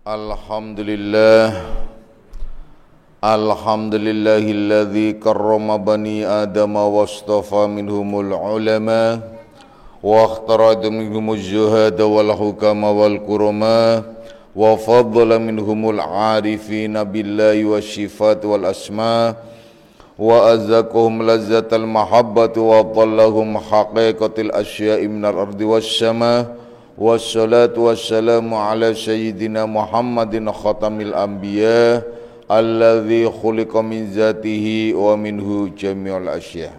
Alhamdulillah, alhamdulillahilladzi karrama bani adama wastafa minhumul ulama wa akhtara minhumuz zuhada wal hukama wal kurama wa faddala minhumul arifina billahi wasyifat wal asma wa azzaqahum lazzatal mahabbati wa dhallahum haqiqatil asya'i minal ardi was sama. Wassalatu wassalamu ala sayyidina Muhammadin khatamil anbiya alladzi khuliqa min zatihi wa minhu jami'ul asya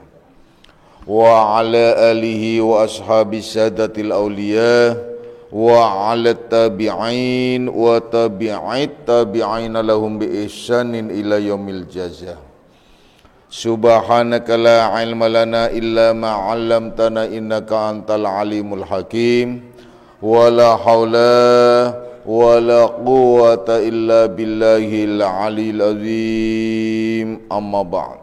wa ala alihi wa ashabi sadatil awliya wa ala tabi'in wa tabi'it tabi'in lahum bi ihsanin ila yaumil jazaa. Subhanaka la ilma lana illa ma 'allamtana innaka antal alimul hakim. Wala haula wala quwwata illa billahil aliyil azim. Amma ba'd.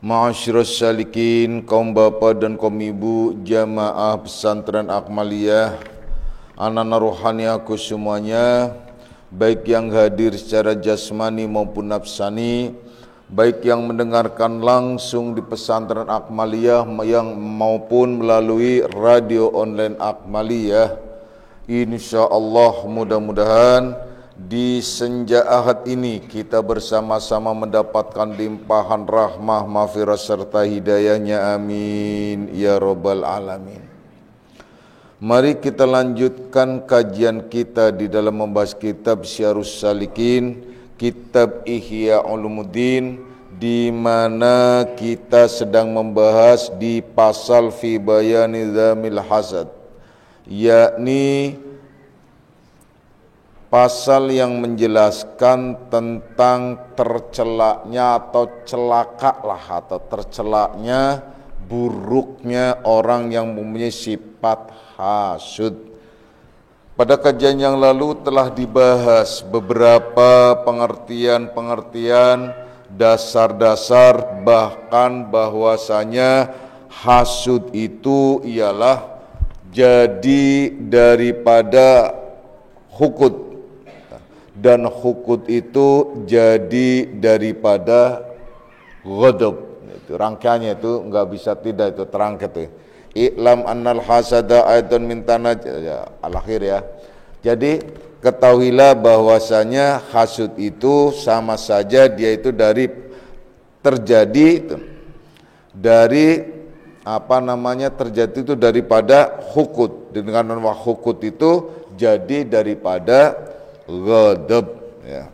Ma'asyiras salikin, kaum bapak dan kaum ibu jamaah pesantren Akmaliyah, anak-anak rohani aku semuanya, baik yang hadir secara jasmani maupun nafsani, baik yang mendengarkan langsung di pesantren Akmaliyah yang maupun melalui radio online Akmaliyah. Insyaallah mudah-mudahan di senja Ahad ini kita bersama-sama mendapatkan limpahan rahmah, maghfirah serta hidayahnya, amin ya rabbal alamin. Mari kita lanjutkan kajian kita di dalam membahas kitab Syarhus Salikin, kitab Ihya Ulumuddin, di mana kita sedang membahas di pasal fi bayani dzamil hasad, yakni pasal yang menjelaskan tentang tercelaknya atau celakalah atau tercelaknya buruknya orang yang mempunyai sifat hasud. Pada kajian yang lalu telah dibahas beberapa pengertian-pengertian dasar-dasar, bahkan bahwasanya hasud itu ialah jadi daripada hukut, dan hukut itu jadi daripada ghadab. Itu rangkaiannya, itu enggak bisa tidak, itu terangkat itu. I'lam annal hasada aidun min tanaj, ya, al-akhir ya. Jadi ketahuilah bahwasanya hasud itu sama saja dia itu dari terjadi itu, dari terjadi itu daripada hukut, dengan hukut itu jadi daripada ghadab ya.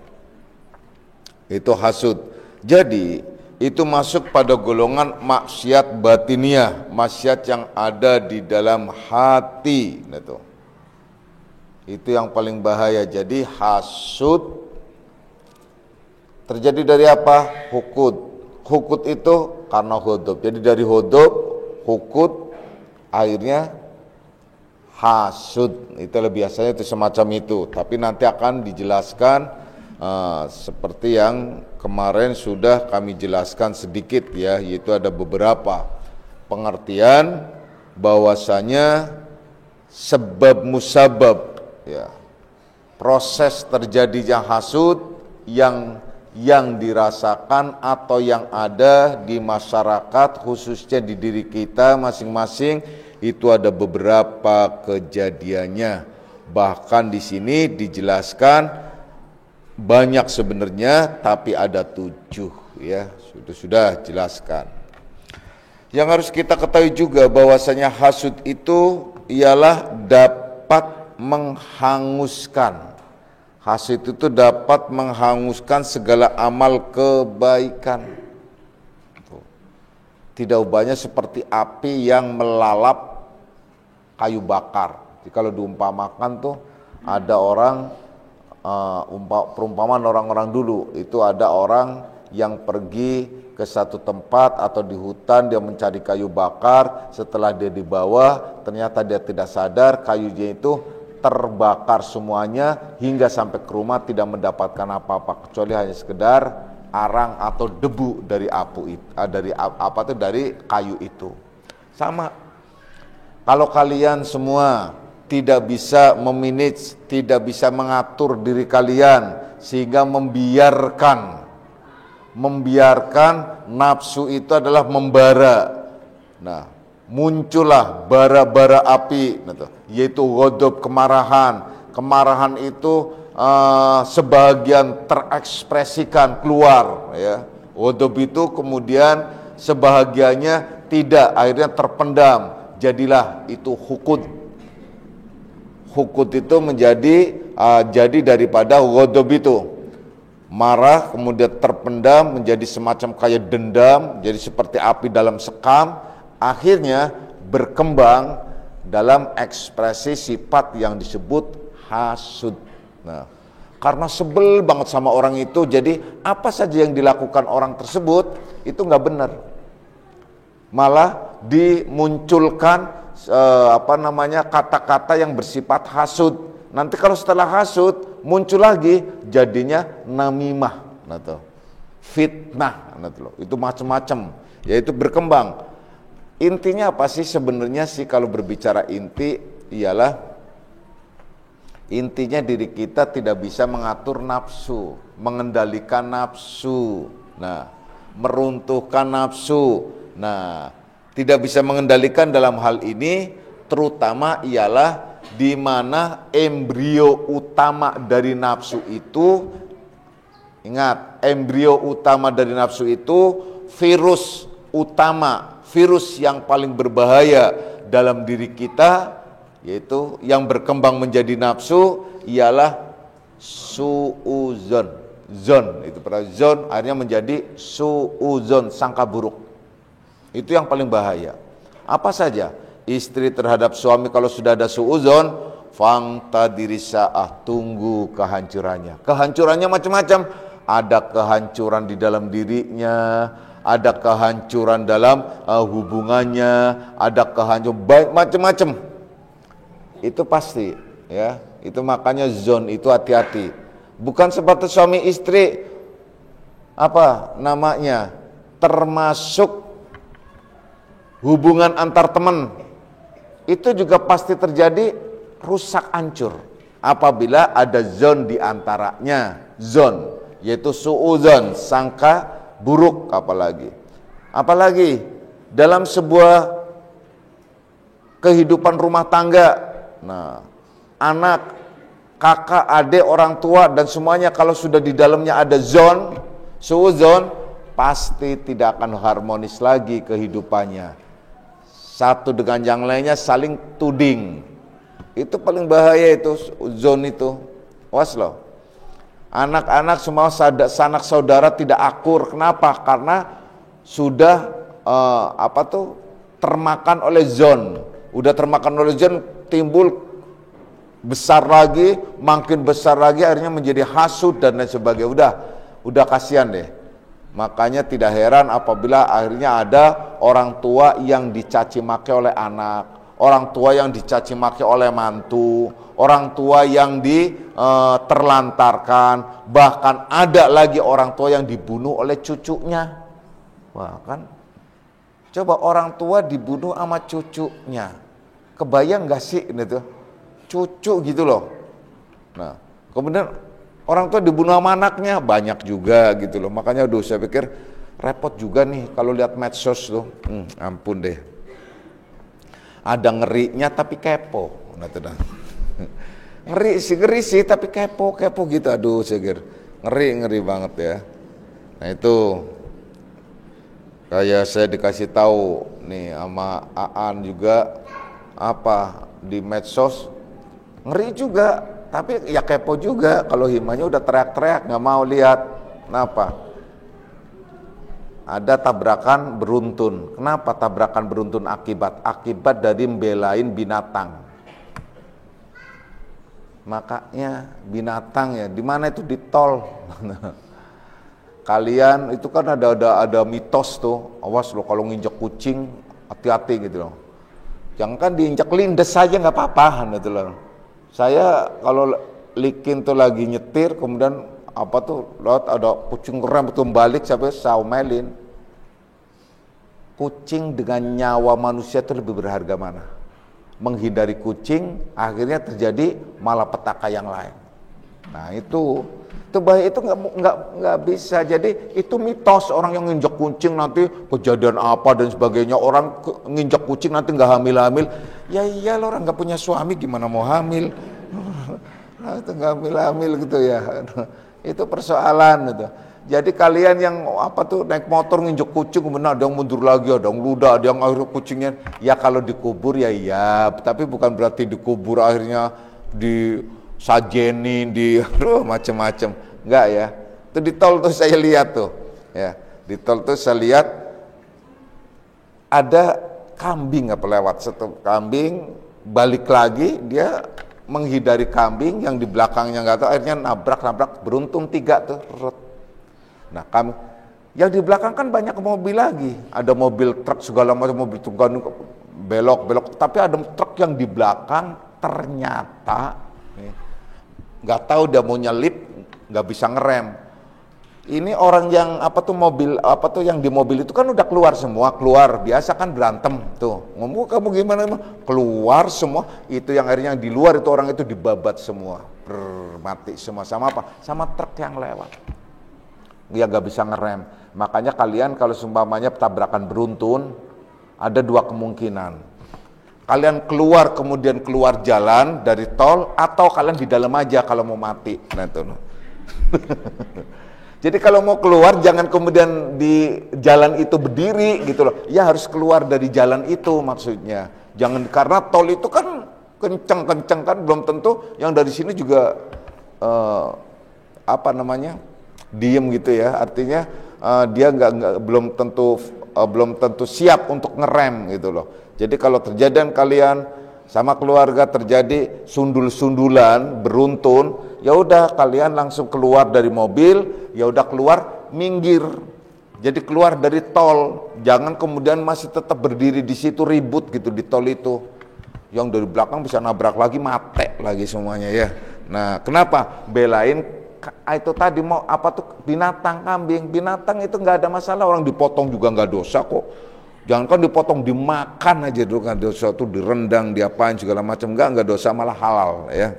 Itu hasud. Jadi itu masuk pada golongan maksiat batiniah, maksiat yang ada di dalam hati. Itu yang paling bahaya. Jadi hasud terjadi dari apa? Hukut. Hukut itu karena ghadab. Jadi dari ghadab, hukut, akhirnya hasud. Itu biasanya itu semacam itu. Tapi nanti akan dijelaskan seperti yang kemarin sudah kami jelaskan sedikit ya, yaitu ada beberapa pengertian bahwasanya sebab musabab ya, proses terjadinya hasud yang dirasakan atau yang ada di masyarakat, khususnya di diri kita masing-masing, itu ada beberapa kejadiannya. Bahkan di sini dijelaskan banyak sebenarnya, tapi ada 7 ya, sudah jelaskan. Yang harus kita ketahui juga bahwasanya hasud itu ialah dapat menghanguskan. Hasud itu dapat menghanguskan segala amal kebaikan. Tidak ubahnya seperti api yang melalap kayu bakar. Jadi kalau diumpamakan tuh ada orang, perumpamaan orang-orang dulu, itu ada orang yang pergi ke satu tempat atau di hutan, dia mencari kayu bakar. Setelah dia di bawah, ternyata dia tidak sadar kayunya itu terbakar semuanya, hingga sampai ke rumah tidak mendapatkan apa-apa kecuali hanya sekedar arang atau debu dari dari kayu itu. Sama kalau kalian semua tidak bisa memanage, tidak bisa mengatur diri kalian sehingga membiarkan nafsu itu adalah membara. Nah, muncullah bara-bara api, yaitu ghadab, kemarahan. Kemarahan itu sebagian terekspresikan keluar, ya. Ghadab itu kemudian sebahagiannya tidak, akhirnya terpendam. Jadilah itu hukut. Hukut itu jadi daripada ghadab itu. Marah kemudian terpendam menjadi semacam kayak dendam, jadi seperti api dalam sekam, akhirnya berkembang dalam ekspresi sifat yang disebut hasud. Nah, karena sebel banget sama orang itu, jadi apa saja yang dilakukan orang tersebut itu nggak benar. Malah dimunculkan kata-kata yang bersifat hasud. Nanti kalau setelah hasud muncul lagi jadinya namimah, fitnah, itu macam-macam, yaitu berkembang. Intinya apa sih sebenarnya sih kalau berbicara inti, ialah intinya diri kita tidak bisa mengatur nafsu, mengendalikan nafsu, meruntuhkan nafsu. Tidak bisa mengendalikan dalam hal ini, terutama ialah di mana embrio utama dari nafsu itu, ingat, embrio utama dari nafsu itu virus utama, virus yang paling berbahaya dalam diri kita, yaitu yang berkembang menjadi nafsu, ialah su'uzon. Zon, itu pada zon akhirnya menjadi su'uzon, sangka buruk. Itu yang paling bahaya. Apa saja? Istri terhadap suami kalau sudah ada su'uzon, fangtadiri sa'ah, tunggu kehancurannya. Kehancurannya macam-macam. Ada kehancuran di dalam dirinya, ada kehancuran dalam hubungannya, ada kehancuran baik macam-macam. Itu pasti, ya. Itu makanya zon itu hati-hati. Bukan sebatas suami istri, termasuk hubungan antar teman, itu juga pasti terjadi rusak hancur apabila ada zon di antaranya, zon yaitu su'udzon, sangka buruk. Apalagi dalam sebuah kehidupan rumah tangga, anak, kakak, adik, orang tua dan semuanya kalau sudah di dalamnya ada zon, su'udzon, pasti tidak akan harmonis lagi kehidupannya. Satu dengan yang lainnya saling tuding. Itu paling bahaya itu, zon itu. Awas loh. Anak-anak semua sanak saudara tidak akur. Kenapa? Karena sudah termakan oleh zon. Udah termakan oleh zon, timbul besar lagi, makin besar lagi, akhirnya menjadi hasud dan lain sebagainya. Udah kasihan deh. Makanya tidak heran apabila akhirnya ada orang tua yang dicaci maki oleh anak, orang tua yang dicaci maki oleh mantu, orang tua yang terlantarkan, bahkan ada lagi orang tua yang dibunuh oleh cucunya. Wah, kan? Coba orang tua dibunuh sama cucunya. Kebayang gak sih gitu? Cucu gitu loh. Nah, kemudian orang tua dibunuh sama anaknya, banyak juga gitu loh. Makanya saya pikir repot juga nih kalau lihat medsos tuh. Ampun deh. Ada ngerinya tapi kepo. Ngeri sih tapi kepo gitu. Saya pikir ngeri banget ya. Nah itu kayak saya dikasih tahu nih sama Aan juga di medsos, ngeri juga. Tapi ya kepo juga, kalau himanya udah teriak-teriak, nggak mau lihat. Kenapa? Ada tabrakan beruntun. Kenapa tabrakan beruntun? Akibat dari membelain binatang. Makanya binatang ya, di mana itu? Di tol. Kalian itu kan ada mitos tuh, awas lo kalau nginjek kucing, hati-hati gitu loh. Jangan kan diinjak lindes saja nggak apa-apa gitu loh. Saya kalau likin tuh lagi nyetir, kemudian lihat ada kucing keren betul balik, sampai saya omelin. Kucing dengan nyawa manusia itu lebih berharga mana? menghindari kucing, akhirnya terjadi malapetaka yang lain. Nah itu bahaya, itu nggak bisa. Jadi itu mitos, orang yang nginjak kucing nanti kejadian apa dan sebagainya. Orang nginjak kucing nanti nggak hamil-hamil. Ya iya, orang nggak punya suami gimana mau hamil? Nah, itu nggak hamil-hamil gitu ya. Itu persoalan itu. Jadi kalian yang naik motor nginjek kucing, kemudian ada yang mundur lagi, ada yang ludah, ada yang akhirnya kucingnya, ya kalau dikubur ya iya, tapi bukan berarti dikubur akhirnya disajenin, macam-macam, enggak ya. Itu di tol tuh saya lihat tuh, ya di tol tuh saya lihat ada kambing lewat, satu kambing balik lagi, dia menghindari kambing yang di belakangnya nggak tahu, akhirnya nabrak, beruntung 3 tuh. Nah, yang di belakang kan banyak mobil lagi, ada mobil truk segala macam, mobil truk belok, tapi ada truk yang di belakang ternyata nggak tahu dia mau nyelip, nggak bisa ngerem. Ini orang yang mobil yang di mobil itu kan udah keluar semua, biasa kan berantem tuh, ngomong kamu gimana, keluar semua, itu yang akhirnya di luar itu orang itu dibabat semua, mati semua, sama sama truk yang lewat. Dia gak bisa ngerem. Makanya kalian kalau seumpamanya tabrakan beruntun, ada 2 kemungkinan. Kalian kemudian keluar jalan dari tol, atau kalian di dalam aja kalau mau mati. Nah itu. Jadi kalau mau keluar jangan kemudian di jalan itu berdiri gitu loh. Ya harus keluar dari jalan itu maksudnya. Jangan, karena tol itu kan kenceng kan, belum tentu yang dari sini juga diem gitu ya, artinya dia belum tentu siap untuk ngerem gitu loh. Jadi kalau terjadi kalian sama keluarga terjadi sundul-sundulan beruntun, ya udah kalian langsung keluar dari mobil, ya udah keluar, minggir. Jadi keluar dari tol, jangan kemudian masih tetap berdiri di situ ribut gitu di tol itu. Yang dari belakang bisa nabrak lagi, mate lagi semuanya ya. Nah, kenapa? Belain itu tadi mau binatang, kambing, binatang itu nggak ada masalah, orang dipotong juga nggak dosa kok. Jangan kan dipotong, dimakan aja dulu kan dosa, tuh direndang, diapain segala macam, nggak dosa, malah halal ya.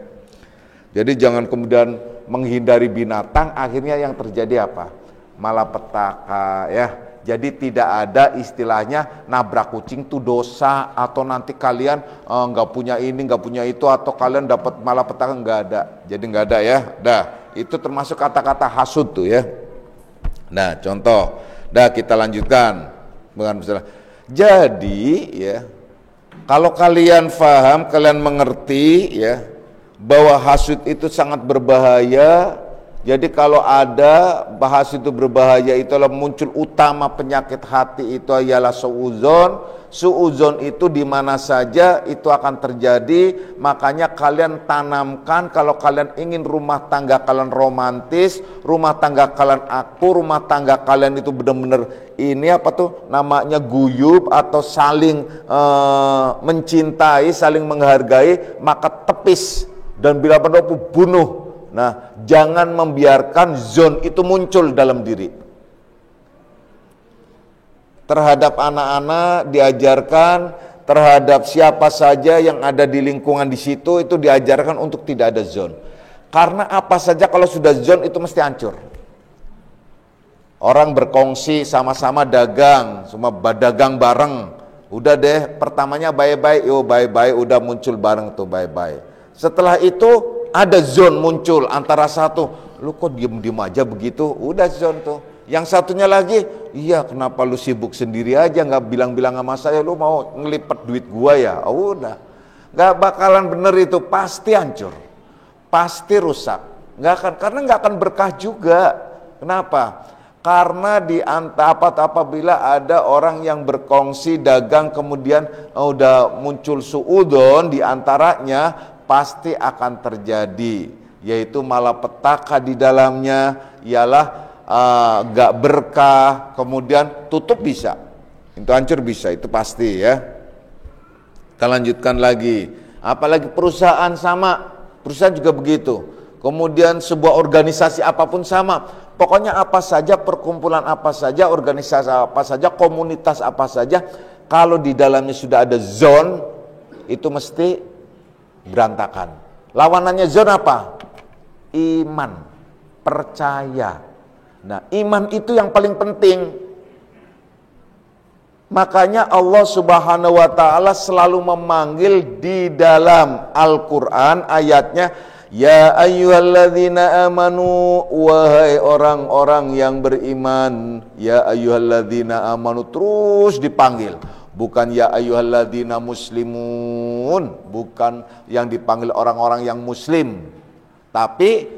Jadi jangan kemudian menghindari binatang, akhirnya yang terjadi apa? Malapetaka ya. Jadi tidak ada istilahnya nabrak kucing itu dosa, atau nanti kalian nggak punya ini, nggak punya itu, atau kalian dapat malapetaka, nggak ada. Jadi nggak ada ya. Dah, itu termasuk kata-kata hasud tuh ya. Nah, contoh. Dah, kita lanjutkan. Jadi ya, kalau kalian paham, kalian mengerti ya, bahwa hasud itu sangat berbahaya. Jadi kalau ada bahas itu berbahaya, itulah muncul utama penyakit hati itu ialah suudzon. Suudzon itu di mana saja itu akan terjadi. Makanya kalian tanamkan, kalau kalian ingin rumah tangga kalian romantis, rumah tangga kalian akur, rumah tangga kalian itu benar-benar ini namanya guyub atau saling mencintai, saling menghargai, maka tepis dan bila perlu bunuh. Nah, jangan membiarkan zon itu muncul dalam diri. Terhadap anak-anak diajarkan, terhadap siapa saja yang ada di lingkungan di situ itu diajarkan untuk tidak ada zon. Karena apa saja kalau sudah zon itu mesti hancur. Orang berkongsi sama-sama dagang, semua dagang bareng. Udah deh, pertamanya bye-bye, bye-bye, udah muncul bareng tuh bye-bye. Setelah itu ada zone muncul antara satu, lu kok diem-diem aja begitu, udah zone tuh. Yang satunya lagi, iya kenapa lu sibuk sendiri aja, nggak bilang-bilang sama saya, lu mau ngelipet duit gua ya, udah. Nggak bakalan bener itu, pasti hancur, pasti rusak, karena nggak akan berkah juga. Kenapa? Karena apabila ada orang yang berkongsi dagang kemudian udah muncul suudzon di antaranya, pasti akan terjadi, yaitu malapetaka di dalamnya, ialah gak berkah, kemudian tutup bisa, itu hancur bisa, itu pasti ya. Kita lanjutkan lagi, apalagi perusahaan sama, perusahaan juga begitu, kemudian sebuah organisasi apapun sama, pokoknya apa saja, perkumpulan apa saja, organisasi apa saja, komunitas apa saja, kalau di dalamnya sudah ada zone, itu mesti berantakan. Lawanannya zon apa? Iman, percaya. Nah, iman itu yang paling penting. Makanya Allah Subhanahu wa taala selalu memanggil di dalam Al-Qur'an ayatnya, ya ayyuhalladzina amanu, wahai orang-orang yang beriman. Ya ayyuhalladzina amanu, terus dipanggil. Bukan ya ayyuhalladzina muslimun, bukan yang dipanggil orang-orang yang muslim. Tapi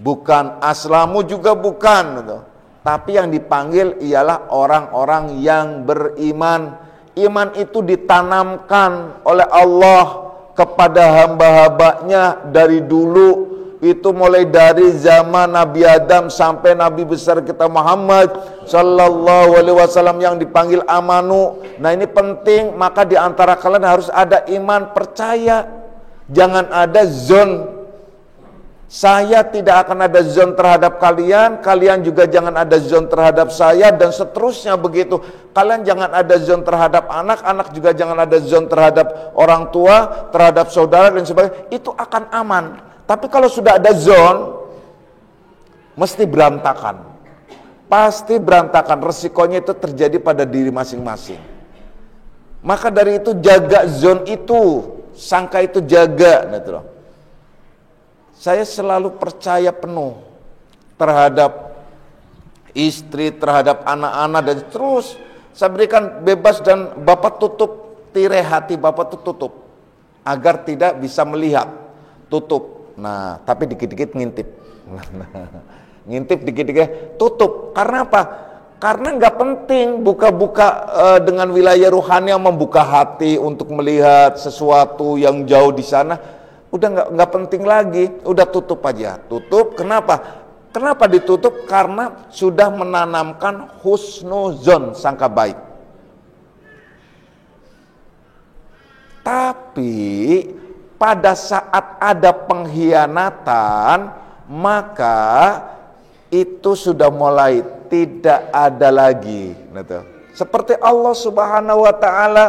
bukan aslamu juga bukan gitu. Tapi yang dipanggil ialah orang-orang yang beriman. Iman itu ditanamkan oleh Allah kepada hamba-hambanya dari dulu. Itu mulai dari zaman Nabi Adam sampai Nabi besar kita Muhammad Sallallahu Alaihi Wasallam yang dipanggil amanu. Nah ini penting, maka di antara kalian harus ada iman, percaya. Jangan ada zon. Saya tidak akan ada zon terhadap kalian, kalian juga jangan ada zon terhadap saya, dan seterusnya begitu. Kalian jangan ada zon terhadap anak, anak juga jangan ada zon terhadap orang tua, terhadap saudara dan sebagainya. Itu akan aman. Tapi kalau sudah ada zon, mesti berantakan. Pasti berantakan, resikonya itu terjadi pada diri masing-masing. Maka dari itu jaga zon itu, sangka itu jaga, gitu loh. Saya selalu percaya penuh terhadap istri, terhadap anak-anak, dan terus saya berikan bebas, dan Bapak tutup tirai hati Bapak tutup agar tidak bisa melihat, tutup. Nah, tapi dikit-dikit ngintip. Ngintip dikit-dikit, tutup. Karena apa? Karena nggak penting buka-buka dengan wilayah rohani yang membuka hati untuk melihat sesuatu yang jauh di sana. Udah nggak penting lagi, udah tutup aja. Tutup, kenapa? Kenapa ditutup? Karena sudah menanamkan husnuzon, sangka baik. Tapi pada saat ada pengkhianatan, maka itu sudah mulai tidak ada lagi. Seperti Allah Subhanahu wa taala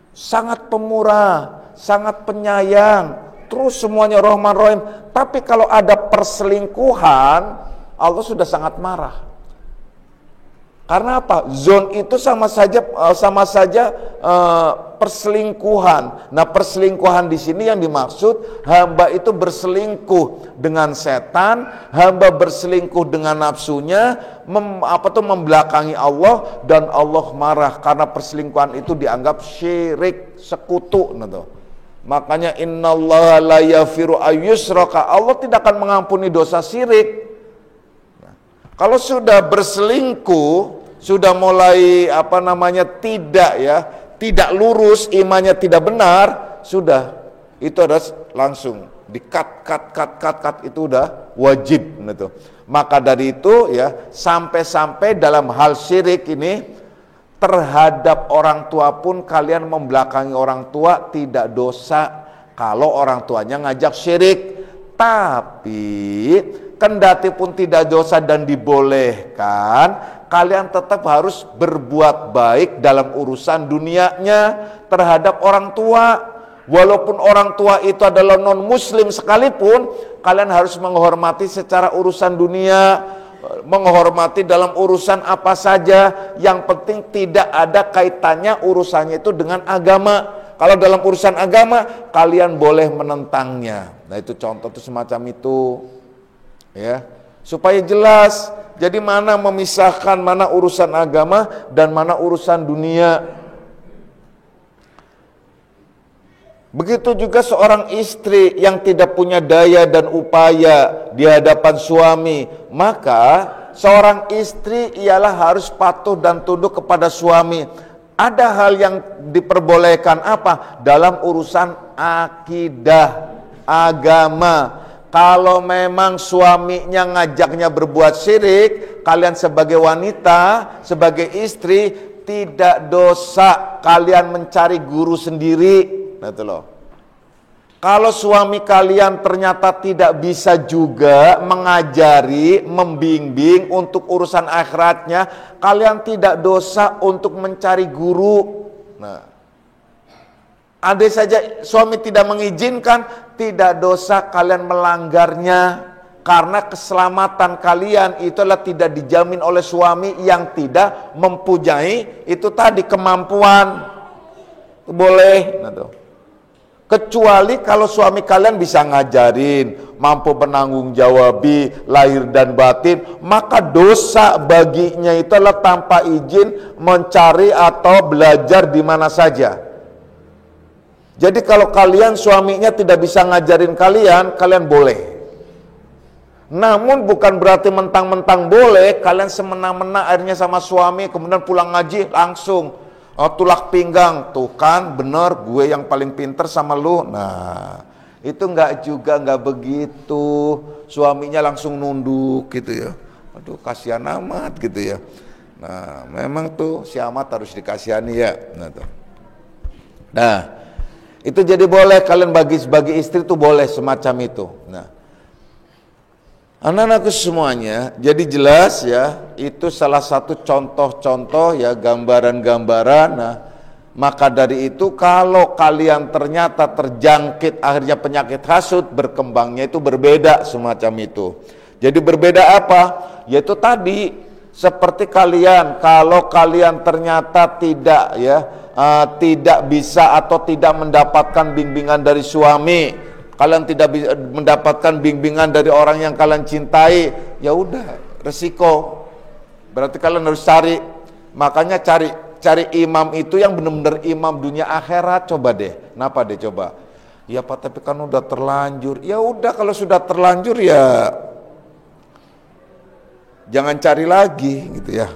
sangat pemurah, sangat penyayang, terus semuanya Rahman Rahim. Tapi kalau ada perselingkuhan, Allah sudah sangat marah. Karena apa? Zon itu sama saja perselingkuhan. Nah, perselingkuhan di sini yang dimaksud, hamba itu berselingkuh dengan setan, hamba berselingkuh dengan nafsunya, membelakangi Allah, dan Allah marah karena perselingkuhan itu dianggap syirik, sekutu. Makanya innallaha la yaghfiru ayyushraka, Allah tidak akan mengampuni dosa syirik. Kalau sudah berselingkuh, sudah mulai tidak lurus, imannya tidak benar, sudah itu ada langsung di-cut, itu udah wajib gitu. Maka dari itu ya, sampai-sampai dalam hal syirik ini, terhadap orang tua pun kalian membelakangi orang tua tidak dosa kalau orang tuanya ngajak syirik. Tapi kendati pun tidak dosa dan dibolehkan, kalian tetap harus berbuat baik dalam urusan dunianya terhadap orang tua. Walaupun orang tua itu adalah non muslim sekalipun, kalian harus menghormati secara urusan dunia, menghormati dalam urusan apa saja. Yang penting tidak ada kaitannya urusannya itu dengan agama. Kalau dalam urusan agama, kalian boleh menentangnya. Nah itu contoh itu semacam itu, ya, supaya jelas. Jadi mana memisahkan mana urusan agama dan mana urusan dunia. Begitu juga seorang istri yang tidak punya daya dan upaya di hadapan suami, maka seorang istri ialah harus patuh dan tunduk kepada suami. Ada hal yang diperbolehkan apa? Dalam urusan akidah, agama. Kalau memang suaminya ngajaknya berbuat syirik, kalian sebagai wanita, sebagai istri, tidak dosa kalian mencari guru sendiri. Nah, itu loh. Kalau suami kalian ternyata tidak bisa juga mengajari, membimbing untuk urusan akhiratnya, kalian tidak dosa untuk mencari guru. Nah, Andai saja suami tidak mengizinkan, tidak dosa kalian melanggarnya. Karena keselamatan kalian itu adalah tidak dijamin oleh suami yang tidak mempunyai itu tadi kemampuan. Itu boleh. Kecuali kalau suami kalian bisa ngajarin, mampu menanggung jawabi lahir dan batin, maka dosa baginya itu adalah tanpa izin mencari atau belajar di mana saja. Jadi kalau kalian suaminya tidak bisa ngajarin kalian, kalian boleh. Namun bukan berarti mentang-mentang boleh, kalian semena-mena akhirnya sama suami, kemudian pulang ngaji langsung tulak pinggang, tuh kan bener gue yang paling pinter sama lu. Nah itu enggak juga, enggak begitu. Suaminya langsung nunduk gitu ya. Aduh kasihan amat gitu ya. Nah memang tuh si amat harus dikasihani ya. Nah itu jadi boleh kalian bagi istri tuh boleh semacam itu. Nah anak-anakku semuanya, jadi jelas ya, itu salah satu contoh-contoh ya, gambaran-gambaran. Nah, maka dari itu kalau kalian ternyata terjangkit akhirnya penyakit hasut, berkembangnya itu berbeda semacam itu. Jadi berbeda apa? Yaitu tadi seperti kalian, kalau kalian ternyata tidak ya, tidak bisa atau tidak mendapatkan bimbingan dari suami, kalian tidak bisa mendapatkan bimbingan dari orang yang kalian cintai, ya udah resiko. Berarti kalian harus cari. Makanya cari imam itu yang benar-benar imam dunia akhirat. Coba deh. Kenapa deh coba? Ya Pak, tapi kan udah terlanjur. Ya udah kalau sudah terlanjur ya jangan cari lagi gitu ya.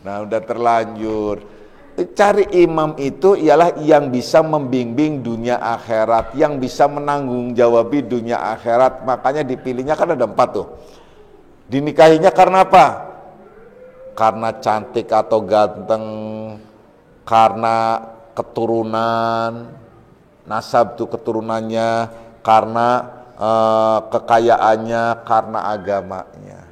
Nah udah terlanjur. Cari imam itu ialah yang bisa membimbing dunia akhirat, yang bisa menanggung jawabi dunia akhirat. Makanya dipilihnya kan ada 4 tuh. Dinikahinya karena apa? Karena cantik atau ganteng, karena keturunan, nasab tuh keturunannya, karena kekayaannya, karena agamanya.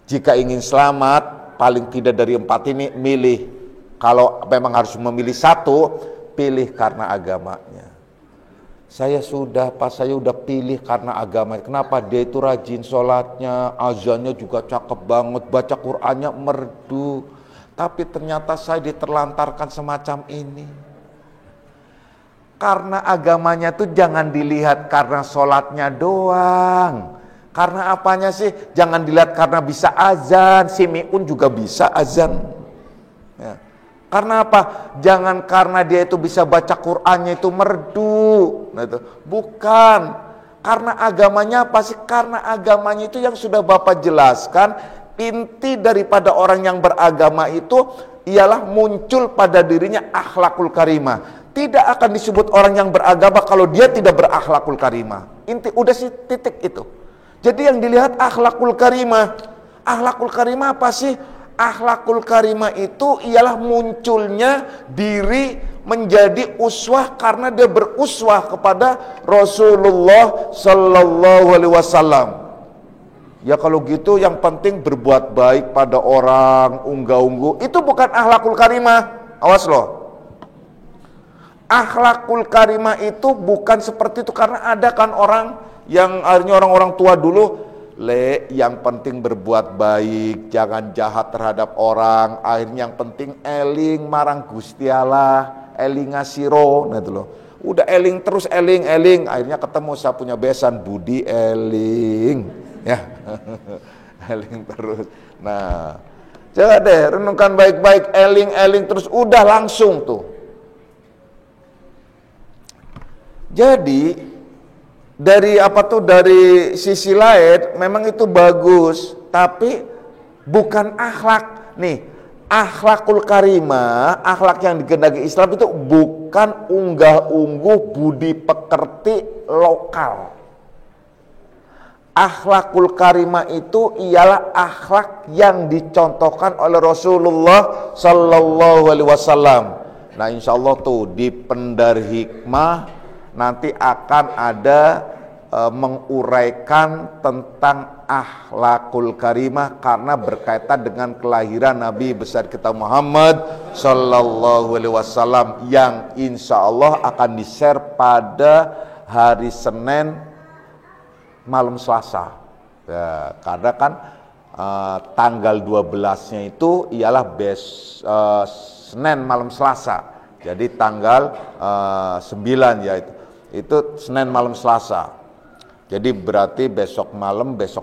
Jika ingin selamat, paling tidak dari 4 ini milih. Kalau memang harus memilih satu, pilih karena agamanya. Saya sudah pilih karena agama. Kenapa? Dia itu rajin sholatnya, azannya juga cakep banget, baca Qur'annya merdu. Tapi ternyata saya diterlantarkan semacam ini. Karena agamanya itu jangan dilihat karena sholatnya doang. Karena apanya sih? Jangan dilihat karena bisa azan. Si Mi'un juga bisa azan. Ya. Karena apa? Jangan karena dia itu bisa baca Qur'annya itu merdu. Nah itu. Bukan. Karena agamanya apa sih? Karena agamanya itu yang sudah Bapak jelaskan. Inti daripada orang yang beragama itu ialah muncul pada dirinya akhlakul karimah. Tidak akan disebut orang yang beragama kalau dia tidak berakhlakul karimah. Inti udah sih titik itu. Jadi yang dilihat akhlakul karimah. Akhlakul karimah apa sih? Akhlakul karimah itu ialah munculnya diri menjadi uswah karena dia beruswah kepada Rasulullah Sallallahu Alaihi Wasallam. Ya kalau gitu yang penting berbuat baik pada orang, unggah-ungguh. Itu bukan akhlakul karimah. Awas loh. Akhlakul karimah itu bukan seperti itu. Karena ada kan orang yang akhirnya orang-orang tua dulu, yang penting berbuat baik, jangan jahat terhadap orang. Akhirnya yang penting eling marang Gusti Allah, eling ngasiro, nah itu loh. Udah eling terus eling. Akhirnya ketemu saya punya besan budi eling, ya, eling terus. Nah, coba deh renungkan baik-baik, eling terus, udah langsung tuh. Jadi dari sisi lain memang itu bagus, tapi bukan akhlak. Nih, akhlakul karimah, akhlak yang digendaki Islam itu bukan unggah-ungguh budi pekerti lokal. Akhlakul karimah itu ialah akhlak yang dicontohkan oleh Rasulullah Sallallahu Alaihi Wasallam. Nah, insya Allah tuh di Pendar Hikmah nanti akan ada menguraikan tentang akhlakul karimah karena berkaitan dengan kelahiran Nabi besar kita Muhammad Sallallahu Alaihi Wasallam yang insya Allah akan di-share pada hari Senin malam Selasa. Ya, karena kan tanggal 12-nya itu ialah Senin malam Selasa. Jadi tanggal 9 ya itu Senin malam Selasa. Jadi berarti besok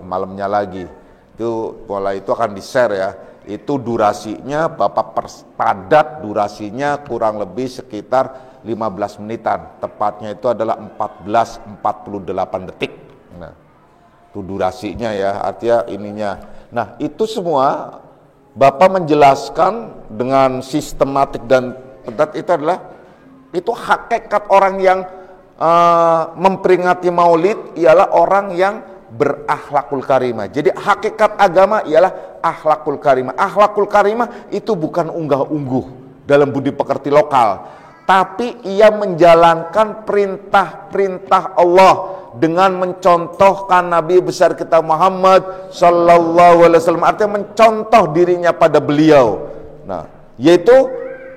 malamnya lagi. Itu mulai itu akan di-share ya. Itu durasinya Bapak padat, durasinya kurang lebih sekitar 15 menitan. Tepatnya itu adalah 14:48 detik. Nah, itu durasinya ya, artinya ininya. Nah, itu semua Bapak menjelaskan dengan sistematik dan pedat itu hakikat orang yang memperingati maulid ialah orang yang berakhlakul karimah. Jadi hakikat agama ialah akhlakul karimah. Akhlakul karimah itu bukan unggah-ungguh dalam budi pekerti lokal, tapi ia menjalankan perintah-perintah Allah dengan mencontohkan Nabi besar kita Muhammad Sallallahu Alaihi Wasallam, artinya mencontoh dirinya pada beliau. Nah, yaitu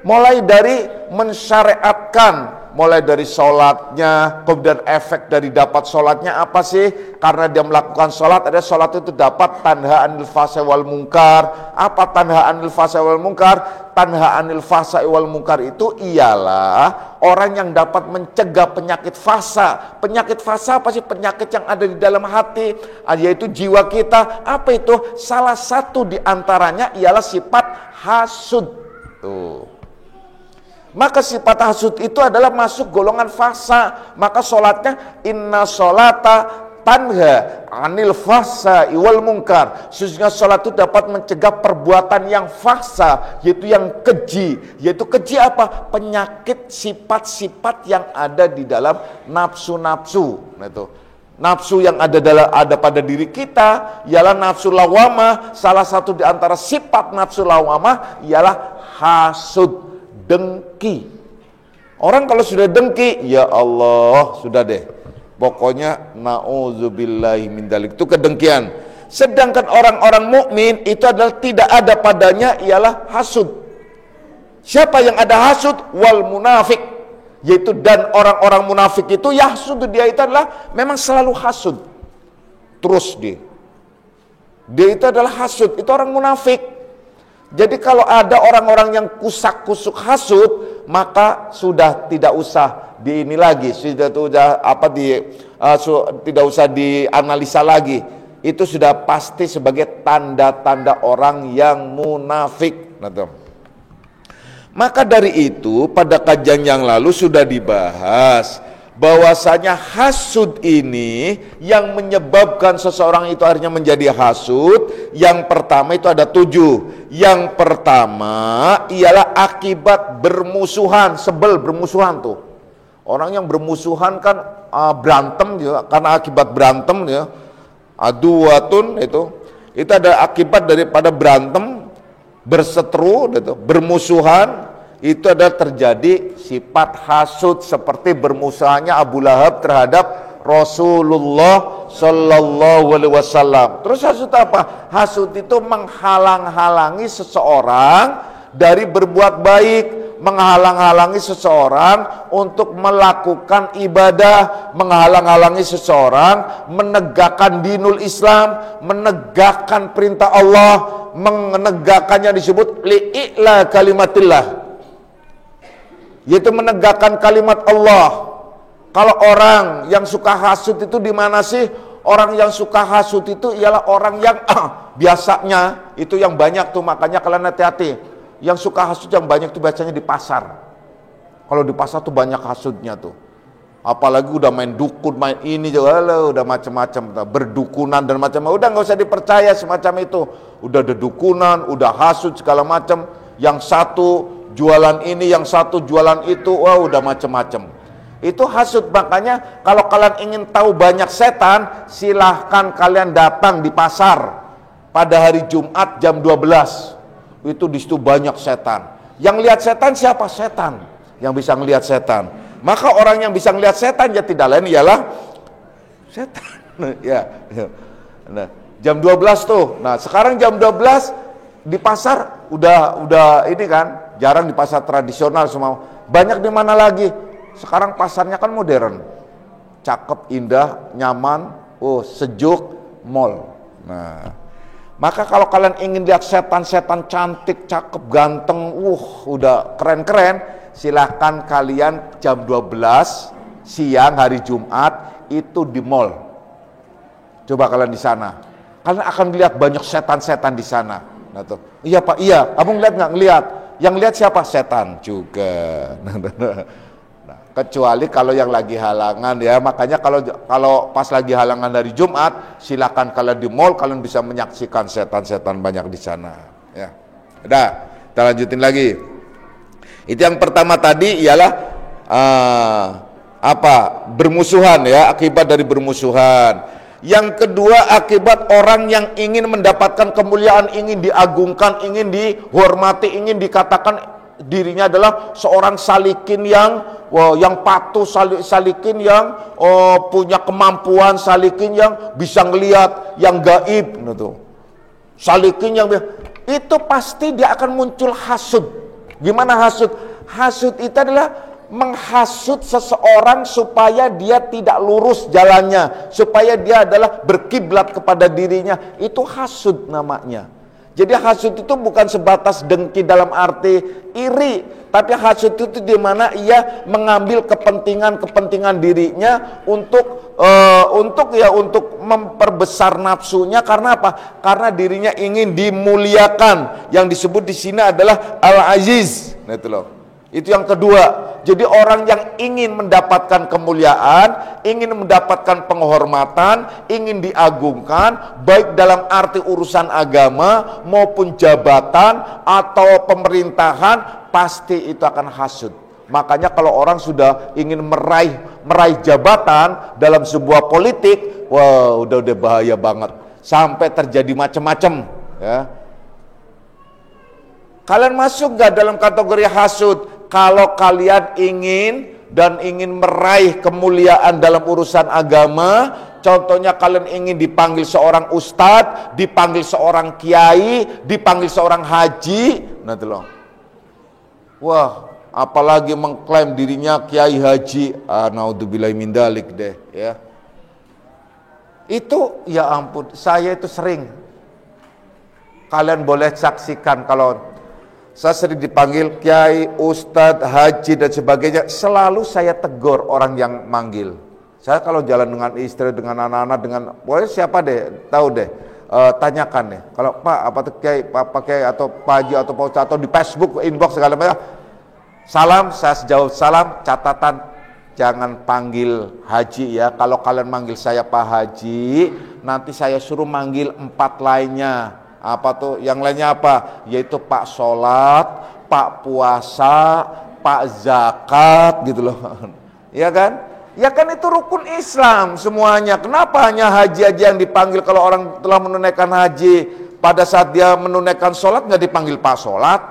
mulai dari mensyariatkan, mulai dari sholatnya, kemudian efek dari dapat sholatnya apa sih? Karena dia melakukan sholat, ada sholat itu dapat tanha anil fahsya'i wal munkar. Apa tanha anil fahsya'i wal munkar? Tanha anil fahsya'i wal munkar itu ialah orang yang dapat mencegah penyakit fasa. Penyakit fasa apa sih? Penyakit yang ada di dalam hati, yaitu jiwa kita. Apa itu? Salah satu di antaranya ialah sifat hasud. Tuh. Maka sifat hasud itu adalah masuk golongan fasa. Maka sholatnya inna sholata tanha anil fasa iwal munkar. Sesungguhnya sholat itu dapat mencegah perbuatan yang fasa, yaitu yang keji. Yaitu keji apa? Penyakit sifat-sifat yang ada di dalam nafsu-nafsu. Nah, itu nafsu yang ada pada diri kita ialah nafsu lawamah. Salah satu di antara sifat nafsu lawamah ialah hasud, dengki. Orang kalau sudah dengki, ya Allah, sudah deh. Pokoknya nauzubillahi min dzalik, itu kedengkian. Sedangkan orang-orang mukmin itu adalah tidak ada padanya ialah hasud. Siapa yang ada hasud? Wal munafik. Yaitu dan orang-orang munafik itu yahsud, dia itu adalah memang selalu hasud. Terus dia itu adalah hasud, itu orang munafik. Jadi kalau ada orang-orang yang kusak-kusuk hasud, maka sudah tidak usah di ini lagi, tidak usah dianalisa lagi. Itu sudah pasti sebagai tanda-tanda orang yang munafik. Maka dari itu pada kajian yang lalu sudah dibahas bahwasanya hasud ini yang menyebabkan seseorang itu akhirnya menjadi hasud. Yang pertama itu ada 7. Yang pertama ialah akibat bermusuhan, sebel bermusuhan tuh. Orang yang bermusuhan kan berantem juga, karena akibat berantem ya. Aduwatun itu ada akibat daripada berantem, berseteru gitu, bermusuhan. Itu adalah terjadi sifat hasud seperti bermusuhannya Abu Lahab terhadap Rasulullah Sallallahu Alaihi Wasallam. Terus hasud apa? Hasud itu menghalang-halangi seseorang dari berbuat baik, menghalang-halangi seseorang untuk melakukan ibadah, menghalang-halangi seseorang menegakkan dinul Islam, menegakkan perintah Allah, menegakkannya disebut li'ila kalimatillah, yaitu menegakkan kalimat Allah. Kalau orang yang suka hasud itu di mana sih? Orang yang suka hasud itu ialah orang yang biasanya itu yang banyak tuh, makanya kalian hati-hati. Yang suka hasud yang banyak tuh biasanya di pasar. Kalau di pasar tuh banyak hasudnya tuh. Apalagi udah main dukun, main ini juga, udah macam-macam, berdukunan dan macam-macam. Udah nggak usah dipercaya semacam itu. Udah ada dukunan, udah hasud segala macam. Yang satu jualan ini, yang satu jualan itu, wah udah macam-macam. Itu hasud. Makanya kalau kalian ingin tahu banyak setan, silahkan kalian datang di pasar pada hari Jumat jam 12. Itu di situ banyak setan. Yang lihat setan siapa? Setan yang bisa ngelihat setan. Maka orang yang bisa ngelihat setan ya tidak lain ialah Setan. Ya. Nah, jam 12 tuh. Nah, sekarang jam 12 di pasar udah ini kan, jarang di pasar tradisional semua. Banyak di mana lagi? Sekarang pasarnya kan modern. Cakep, indah, nyaman, sejuk, mall. Nah, maka kalau kalian ingin lihat setan-setan cantik, cakep, ganteng, udah keren-keren, silahkan kalian jam 12 siang hari Jumat itu di mall. Coba kalian di sana, kalian akan lihat banyak setan-setan di sana. Nah tuh, iya Pak, iya. Abang lihat nggak? Ngelihat. Yang lihat siapa? Setan juga. Nah, kecuali kalau yang lagi halangan ya. Makanya kalau pas lagi halangan dari Jumat, silakan kalian di mall, kalian bisa menyaksikan setan-setan banyak di sana. Ya, udah. Kita lanjutin lagi. Itu yang pertama tadi ialah bermusuhan ya, akibat dari bermusuhan. Yang kedua, akibat orang yang ingin mendapatkan kemuliaan, ingin diagungkan, ingin dihormati, ingin dikatakan dirinya adalah seorang salikin yang patuh, salikin yang punya kemampuan, salikin yang bisa ngelihat yang gaib, gitu. Salikin yang itu pasti dia akan muncul hasud. Gimana hasud? Hasud itu adalah menghasut seseorang supaya dia tidak lurus jalannya, supaya dia adalah berkiblat kepada dirinya. Itu hasud namanya. Jadi hasud itu bukan sebatas dengki dalam arti iri, tapi hasud itu di mana ia mengambil kepentingan dirinya untuk memperbesar nafsunya. Karena apa? Karena dirinya ingin dimuliakan. Yang disebut di sini adalah Al-Aziz. Nah, itu loh. Itu yang kedua. Jadi orang yang ingin mendapatkan kemuliaan, ingin mendapatkan penghormatan, ingin diagungkan, baik dalam arti urusan agama maupun jabatan atau pemerintahan, pasti itu akan hasud. Makanya kalau orang sudah ingin meraih jabatan dalam sebuah politik, udah bahaya banget. Sampai terjadi macam-macam, ya. Kalian masuk gak dalam kategori hasud? Kalau kalian ingin meraih kemuliaan dalam urusan agama, contohnya kalian ingin dipanggil seorang ustadz, dipanggil seorang kiai, dipanggil seorang haji, nah itu loh. Wah, apalagi mengklaim dirinya kiai haji, naudzubillahi min dzalik deh, ya. Itu ya ampun, saya itu sering. Kalian boleh saksikan kalau saya sering dipanggil kiai, ustadz, haji dan sebagainya, selalu saya tegur orang yang manggil. Saya kalau jalan dengan istri, dengan anak-anak, dengan boleh siapa deh, tahu deh, tanyakan deh. Kalau Pak, apa tuh kiai, Pak kiai atau Pak Haji atau Pak Ustadz, atau di Facebook, inbox segala macam, salam, saya jawab salam, catatan jangan panggil haji ya. Kalau kalian manggil saya Pak Haji, nanti saya suruh manggil 4 lainnya. Apa tuh? Yang lainnya apa? Yaitu Pak Sholat, Pak Puasa, Pak Zakat, gitu loh. Ya kan? Ya kan itu rukun Islam semuanya. Kenapa hanya haji aja yang dipanggil? Kalau orang telah menunaikan haji, pada saat dia menunaikan sholat nggak dipanggil Pak Sholat.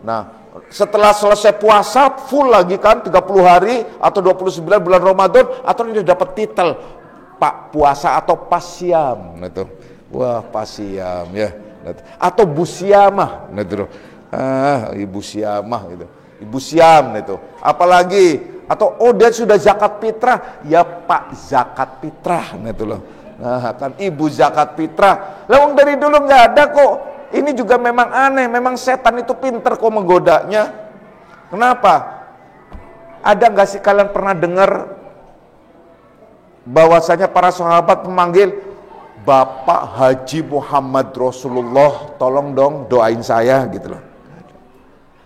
Nah, setelah selesai puasa full lagi kan 30 hari atau 29 bulan Ramadan, atau dia dapat titel Pak Puasa atau Pak Siam. Nah, itu. Wah, Pak Siam ya. Atau Bu Siamah, gitu. Ibu Siamah gitu. Ibu Siam itu. Apalagi atau dia sudah zakat fitrah, ya Pak zakat fitrah, gitu loh. Nah, kan Ibu zakat fitrah. Lah dari dulu nggak ada kok. Ini juga memang aneh, memang setan itu pinter kok menggodanya. Kenapa? Ada nggak sih kalian pernah dengar bahwasanya para sahabat memanggil Bapak Haji Muhammad Rasulullah, tolong dong doain saya gitu loh.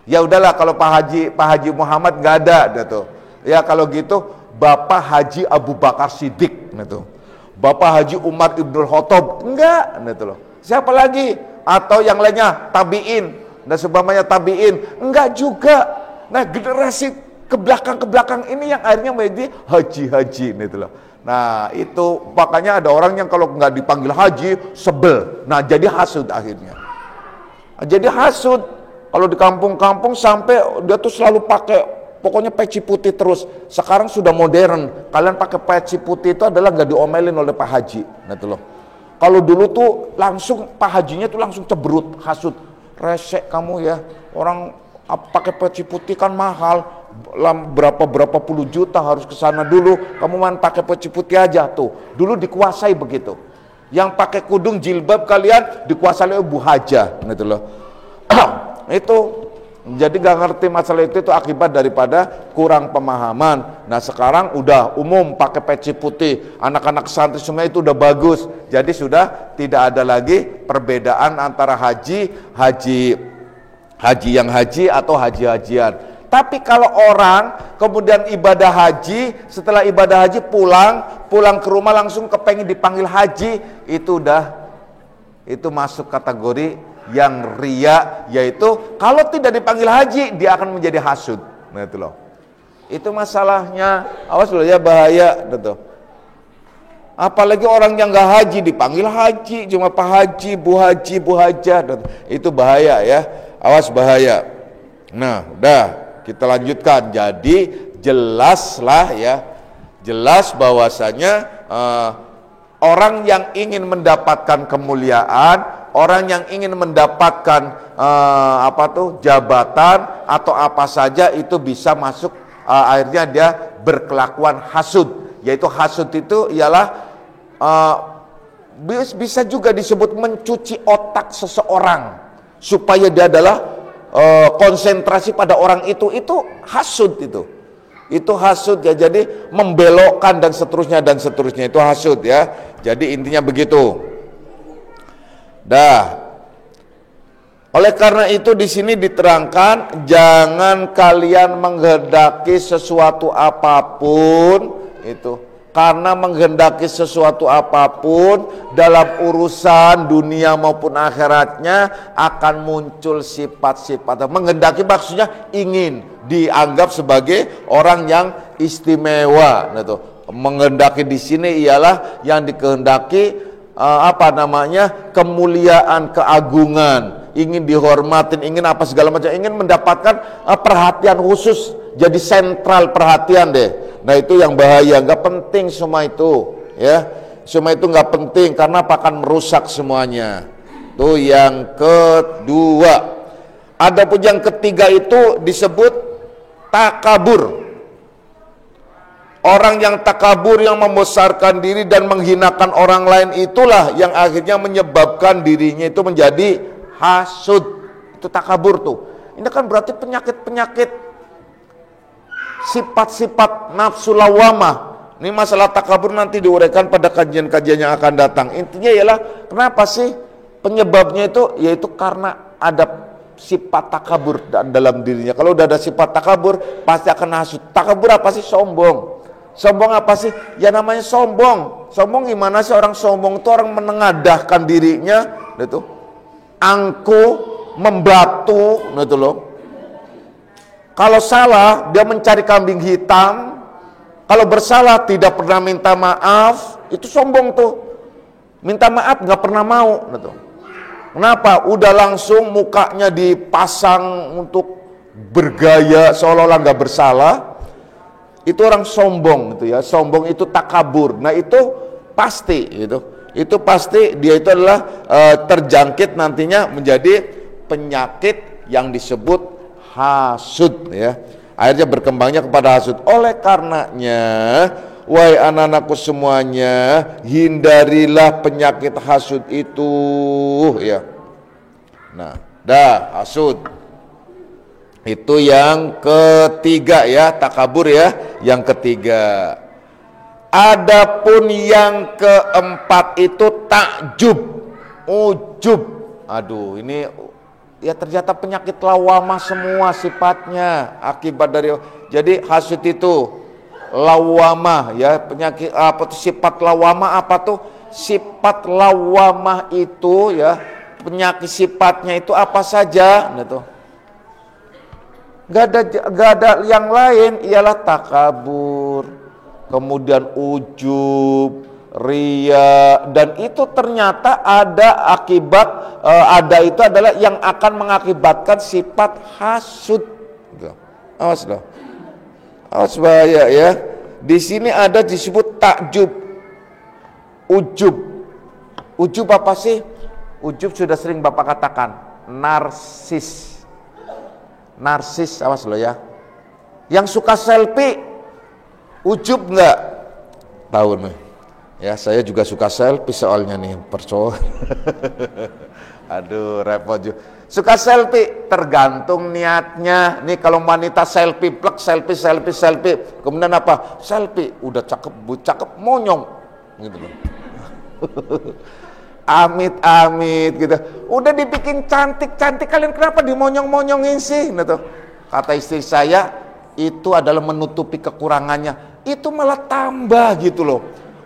Ya udahlah kalau Pak Haji Muhammad nggak ada gitu. Ya kalau gitu Bapak Haji Abu Bakar Siddiq gitu. Bapak Haji Umar Ibnul Khattab enggak gitu loh. Siapa lagi? Atau yang lainnya tabiin dan sebagainya tabiin enggak juga. Nah generasi ke belakang ini yang akhirnya menjadi haji gitu loh. Nah itu makanya ada orang yang kalau nggak dipanggil haji sebel. Nah jadi hasud akhirnya. Jadi hasud kalau di kampung-kampung sampai dia tuh selalu pakai pokoknya peci putih terus. Sekarang sudah modern, kalian pakai peci putih itu adalah nggak diomelin oleh Pak Haji, gitu loh. Kalau dulu tuh langsung Pak Hajinya tuh langsung cebrut, hasut, resek kamu ya, orang pakai peci putih kan mahal, berapa puluh juta harus ke sana dulu, kamu main pakai peci putih aja tuh. Dulu dikuasai begitu. Yang pakai kudung jilbab kalian dikuasai oleh Bu Haja, gitu loh. Itu jadi gak ngerti masalah itu akibat daripada kurang pemahaman. Nah sekarang udah umum pakai peci putih, anak-anak santri semua itu udah bagus. Jadi sudah tidak ada lagi perbedaan antara haji yang haji atau haji-hajian. Tapi kalau orang kemudian ibadah haji, setelah ibadah haji pulang ke rumah langsung kepengen dipanggil haji, itu masuk kategori yang ria, yaitu kalau tidak dipanggil haji dia akan menjadi hasud. Nah itu loh. Itu masalahnya, awas loh ya, bahaya gitu. Apalagi orang yang gak haji dipanggil haji, cuma Pak Haji, Bu Haja, itu bahaya ya. Awas bahaya. Nah, udah kita lanjutkan. Jadi jelaslah ya, jelas bahwasanya orang yang ingin mendapatkan kemuliaan, orang yang ingin mendapatkan jabatan atau apa saja itu bisa masuk, akhirnya dia berkelakuan hasud. Yaitu hasud itu ialah bisa juga disebut mencuci otak seseorang supaya dia adalah konsentrasi pada orang itu hasud itu hasud ya. Jadi membelokkan dan seterusnya itu hasud ya. Jadi intinya begitu. Oleh karena itu di sini diterangkan jangan kalian menghendaki sesuatu apapun itu, karena menghendaki sesuatu apapun dalam urusan dunia maupun akhiratnya akan muncul sifat-sifat. Menghendaki maksudnya ingin dianggap sebagai orang yang istimewa. Gitu. Menghendaki di sini ialah yang dikehendaki kemuliaan, keagungan, ingin dihormatin, ingin apa segala macam, ingin mendapatkan perhatian khusus, jadi sentral perhatian deh. Nah itu yang bahaya, nggak penting semua itu ya, semua itu nggak penting karena akan merusak semuanya. Itu yang kedua. Adapun yang ketiga itu disebut takabur. Orang yang takabur, yang membesarkan diri dan menghinakan orang lain, itulah yang akhirnya menyebabkan dirinya itu menjadi hasud. Itu takabur tuh. Ini kan berarti penyakit-penyakit sifat-sifat nafsu lawamah. Ini masalah takabur nanti diuraikan pada kajian-kajian yang akan datang. Intinya ialah kenapa sih penyebabnya itu, yaitu karena ada sifat takabur dalam dirinya. Kalau udah ada sifat takabur pasti akan hasud. Takabur apa sih? Sombong. Sombong apa sih? Ya namanya sombong. Sombong gimana sih? Orang sombong itu orang menengadahkan dirinya, gitu. Angkuh, membatu, gitu loh. Kalau salah dia mencari kambing hitam. Kalau bersalah tidak pernah minta maaf. Itu sombong tuh. Minta maaf nggak pernah mau, gitu. Kenapa? Udah langsung mukanya dipasang untuk bergaya seolah-olah nggak bersalah. Itu orang sombong gitu ya. Sombong itu takabur. Nah itu pasti gitu. Itu pasti dia itu adalah terjangkit nantinya menjadi penyakit yang disebut hasud ya. Akhirnya berkembangnya kepada hasud. Oleh karenanya, wahai anak-anakku semuanya, hindarilah penyakit hasud itu ya. Nah, hasud. Itu yang ketiga ya, takabur ya, yang ketiga. Adapun yang keempat itu takjub, ujub. Aduh, ini ya ternyata penyakit lawamah semua sifatnya akibat dari. Jadi hasud itu lawamah ya, penyakit apa tuh, sifat lawamah apa tuh? Sifat lawamah itu ya, penyakit sifatnya itu apa saja gitu. Gak ada yang lain, ialah takabur, kemudian ujub, ria, dan itu ternyata ada akibat, ada itu adalah yang akan mengakibatkan sifat hasud. Awas loh. Awas bahaya ya. Di sini ada disebut takjub, ujub. Ujub apa sih? Ujub sudah sering Bapak katakan, narsis. Narsis, awas lo ya. Yang suka selfie, ujub enggak? Tahu nih. Ya, saya juga suka selfie soalnya nih, percaya. Aduh, repot juga. Suka selfie, tergantung niatnya. Nih kalau wanita selfie, plek selfie. Kemudian apa? Selfie, udah cakep, monyong. Gitu loh. Amit gitu. Udah dibikin cantik, kalian kenapa dimonyong-monyongin sih? Gitu. Kata istri saya, itu adalah menutupi kekurangannya. Itu malah tambah gitu loh.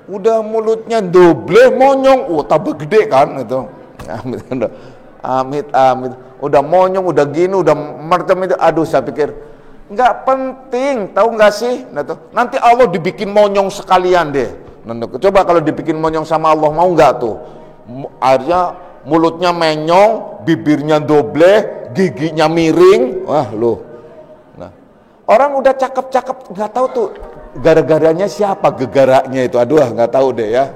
Udah mulutnya doble monyong, tambah gede kan gitu. Amit. Udah monyong, udah gini, udah mertem itu. Aduh, saya pikir nggak penting, tahu nggak sih? Nanti Allah dibikin monyong sekalian deh. Coba kalau dibikin monyong sama Allah, mau nggak tuh? Akhirnya mulutnya menyong, bibirnya doble, giginya miring. Wah loh. Nah, orang udah cakep, nggak tahu tuh gara-garanya siapa gegaraknya itu. Aduh, nggak tahu deh ya.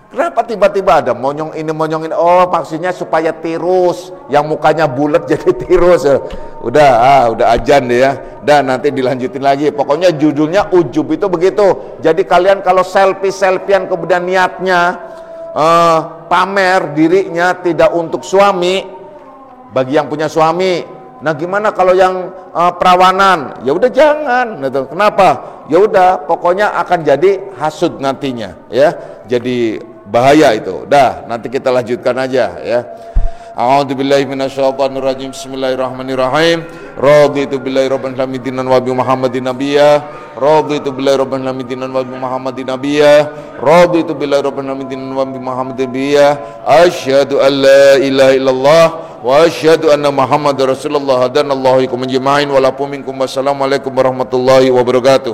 Kenapa tiba-tiba ada monyong ini? Oh, maksudnya supaya tirus, yang mukanya bulat jadi tirus. Udah ajan deh ya. Dan nanti dilanjutin lagi. Pokoknya judulnya ujub itu begitu. Jadi kalian kalau selfie-selfian kemudian niatnya pamer dirinya tidak untuk suami, bagi yang punya suami. Nah, gimana kalau yang perawanan? Ya udah jangan. Kenapa? Ya udah, pokoknya akan jadi hasud nantinya, ya. Jadi bahaya itu. Dah, nanti kita lanjutkan aja ya. A'udzubillahi minasyaitonirrajim. Bismillahirrahmanirrahim. Raditu billahi rabban alamin dinan wa bi Muhammadin nabiyya. Raditu billahi rabban alamin dinan wa bi Muhammadin nabiyya. Raditu billahi rabban alamin dinan wa bi Muhammadin nabiyya. Asyhadu an la ilaha illallah wa asyhadu anna Muhammadar Rasulullah. Hadanallahu ikum ajma'in wa lakum minkum wassalamu alaikum warahmatullahi wabarakatuh.